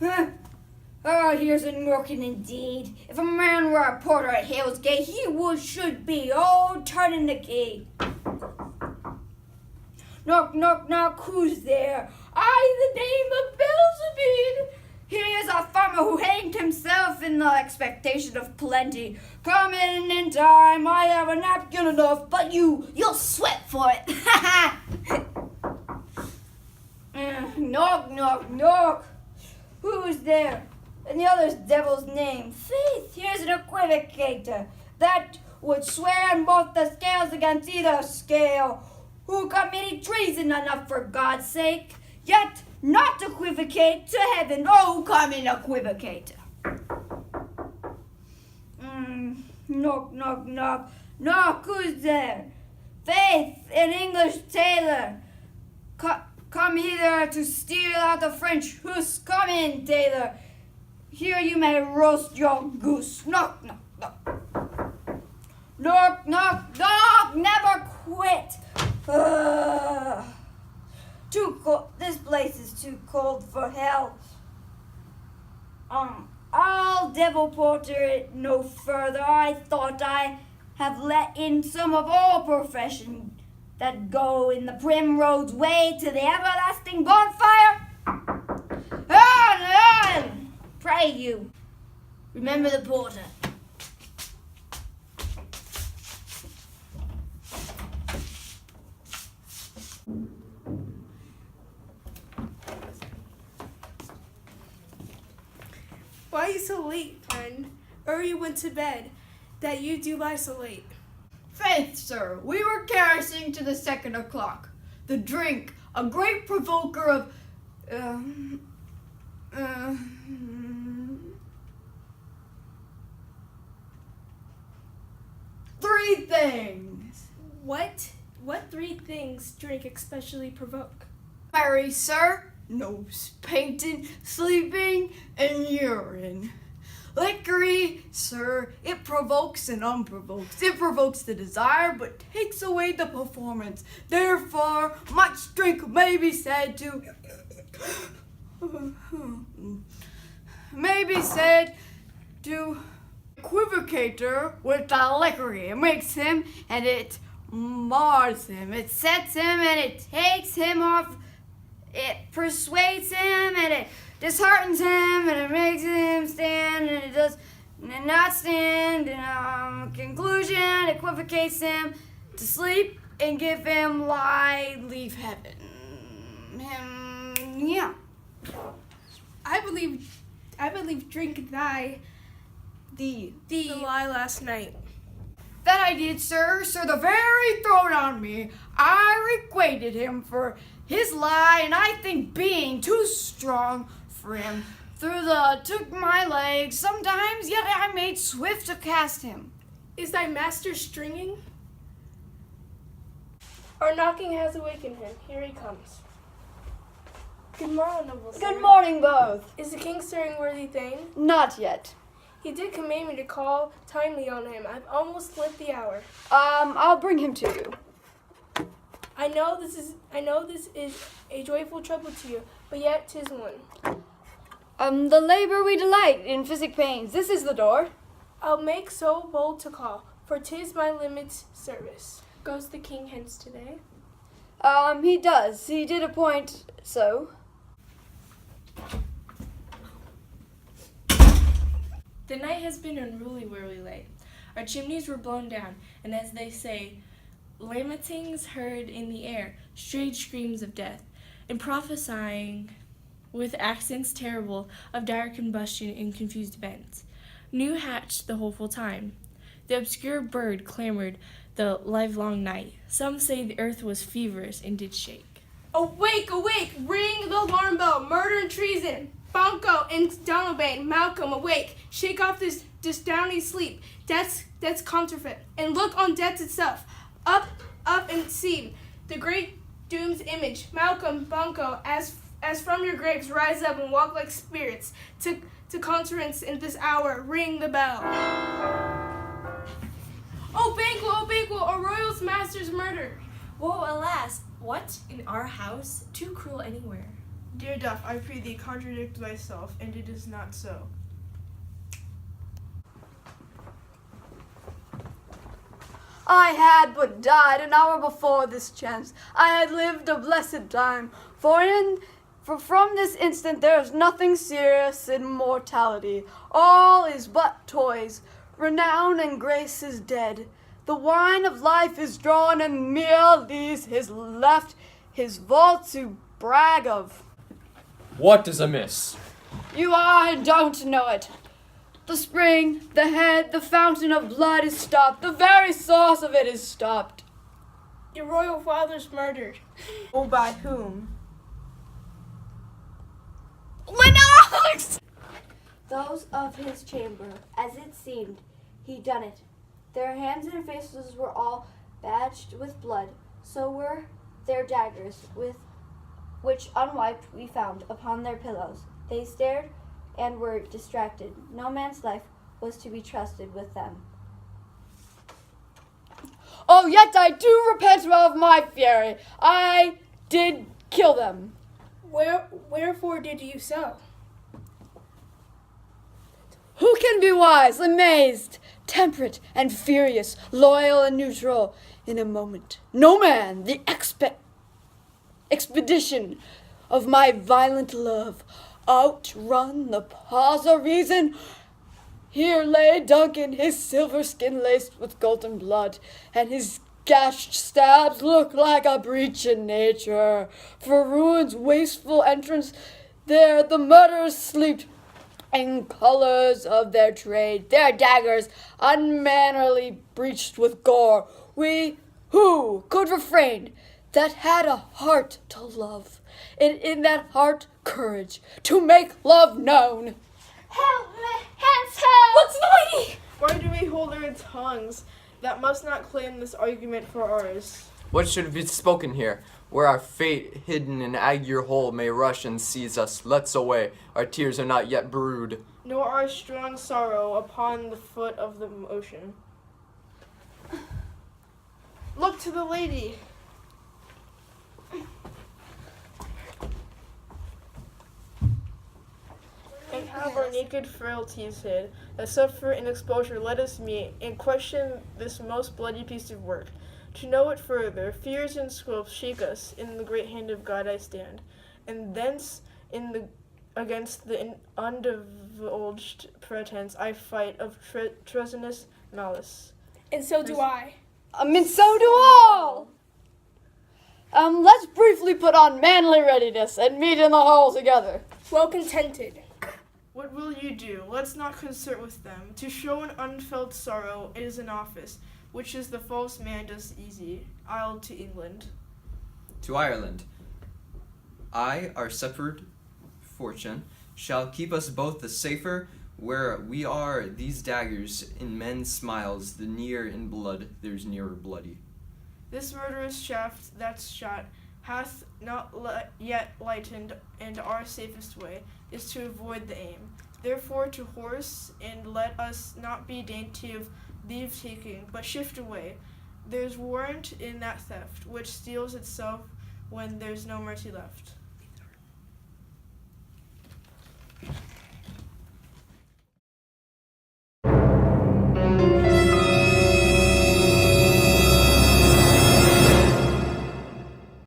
Oh, here's a Norkin indeed. If a man were a porter at Hale's Gate, he should be, turning the key. Knock, knock, knock, who's there? I, the name of Belzebub. He is a farmer who hanged himself in the expectation of plenty. Come in time, I have a napkin enough, but you'll sweat for it. Knock, knock, knock. Who's there? And the other's devil's name. Faith, here's an equivocator that would swear on both the scales against either scale, who committed treason enough for God's sake, yet not equivocate to heaven. Oh, come in, equivocator. Knock, knock, knock. Knock, who's there? Faith, an English tailor. Come hither to steal out the French hoose. Come in, tailor. Here you may roast your goose. Knock, knock, knock. Knock, knock, knock. Never quit. Too cold. This place is too cold for hell. I'll devil porter it no further. I thought I have let in some of all profession that go in the primrose way to the everlasting bonfire. On! Pray you, remember the porter. Why are you so late, friend? Or you went to bed, that you do lie so late? Faith, sir, we were caressing to the 2 o'clock. The drink, a great provoker of, three things. What three things drink especially provoke? Mary, sir, nose painting, sleeping, and urine. Liquory, sir, it provokes and unprovokes. It provokes the desire, but takes away the performance. Therefore, much drink may be said to equivocator with the liquory. It makes him and it mars him. It sets him and it takes him off. It persuades him and it disheartens him and it makes him stand and it does not stand. And conclusion, equivocates him to sleep and give him leave heaven. Yeah. I believe drink the lie last night. That I did, sir. Sir, the very throat on me. I requited him for his lie, and I think being too strong for him took my legs sometimes, yet I made swift to cast him. Is thy master stringing? Our knocking has awakened him. Here he comes. Good morrow, noble sir. Good morning, both. Is the king stirring, worthy thane? Not yet. He did command me to call timely on him. I've almost lit the hour. I'll bring him to you. I know this is a joyful trouble to you, but yet 'tis one. The labor we delight in physic pains. This is the door. I'll make so bold to call, for 'tis my limit's service. Goes the king hence today? He does. He did appoint so. The night has been unruly where we lay. Our chimneys were blown down, and as they say, lamentings heard in the air, strange screams of death, and prophesying with accents terrible of dire combustion and confused events. New hatched the hopeful time. The obscure bird clamored the livelong night. Some say the earth was feverish and did shake. Awake, awake! Ring the alarm bell! Murder and treason! Banco and Donalbain, Malcolm, awake! Shake off this downy sleep. Death's counterfeit, and look on death itself. Up and see the great doom's image. Malcolm, Banco, as from your graves, rise up and walk like spirits to conference in this hour. Ring the bell. Oh, Banquo, a royal's master's murder. Woe, alas! What? In our house? Too cruel anywhere. Dear Duff, I pray thee contradict thyself, and it is not so. I had but died an hour before this chance. I had lived a blessed time, for from this instant there is nothing serious in mortality. All is but toys. Renown and grace is dead. The wine of life is drawn, and mere leaves his left his vault to brag of. What is amiss? You are and don't know it. The spring, the head, the fountain of blood is stopped. The very source of it is stopped. Your royal father's murdered. Oh, by whom? Lennox! Those of his chamber, as it seemed, he done it. Their hands and faces were all badged with blood, so were their daggers, with which unwiped we found upon their pillows. They stared and were distracted. No man's life was to be trusted with them. Oh, yet I do repent of my fury. I did kill them. Wherefore did you so? Who can be wise, amazed, temperate and furious, loyal and neutral in a moment? No man, the expedition of my violent love, outrun the pause of reason. Here lay Duncan, his silver skin laced with golden blood, and his gashed stabs look like a breach in nature. For ruin's wasteful entrance, there the murderers sleep in colors of their trade, their daggers unmannerly breached with gore. We who could refrain, that had a heart to love, and in that heart courage to make love known. Help me! Hands help! What's mighty? Why do we hold our tongues that must not claim this argument for ours? What should be spoken here? Where our fate hidden in azure hole may rush and seize us, let's away. Our tears are not yet brewed. Nor our strong sorrow upon the foot of the ocean. Look to the lady. And have our naked frailties hid, that suffer in exposure let us meet, and question this most bloody piece of work. To know it further, fears and scopes shake us, in the great hand of God I stand, and thence against the undivulged pretense I fight of treasonous malice. And so do I. And so do all. Let's briefly put on manly readiness and meet in the hall together. Well contented. What will you do? Let's not concert with them. To show an unfelt sorrow is an office, which is the false man does easy. I'll to England. To Ireland. I, our separate fortune, shall keep us both the safer, where we are these daggers in men's smiles, the near in blood, there's nearer bloody. This murderous shaft that's shot hath not yet lightened, and our safest way is to avoid the aim. Therefore to horse, and let us not be dainty of leave-taking, but shift away. There's warrant in that theft, which steals itself when there's no mercy left.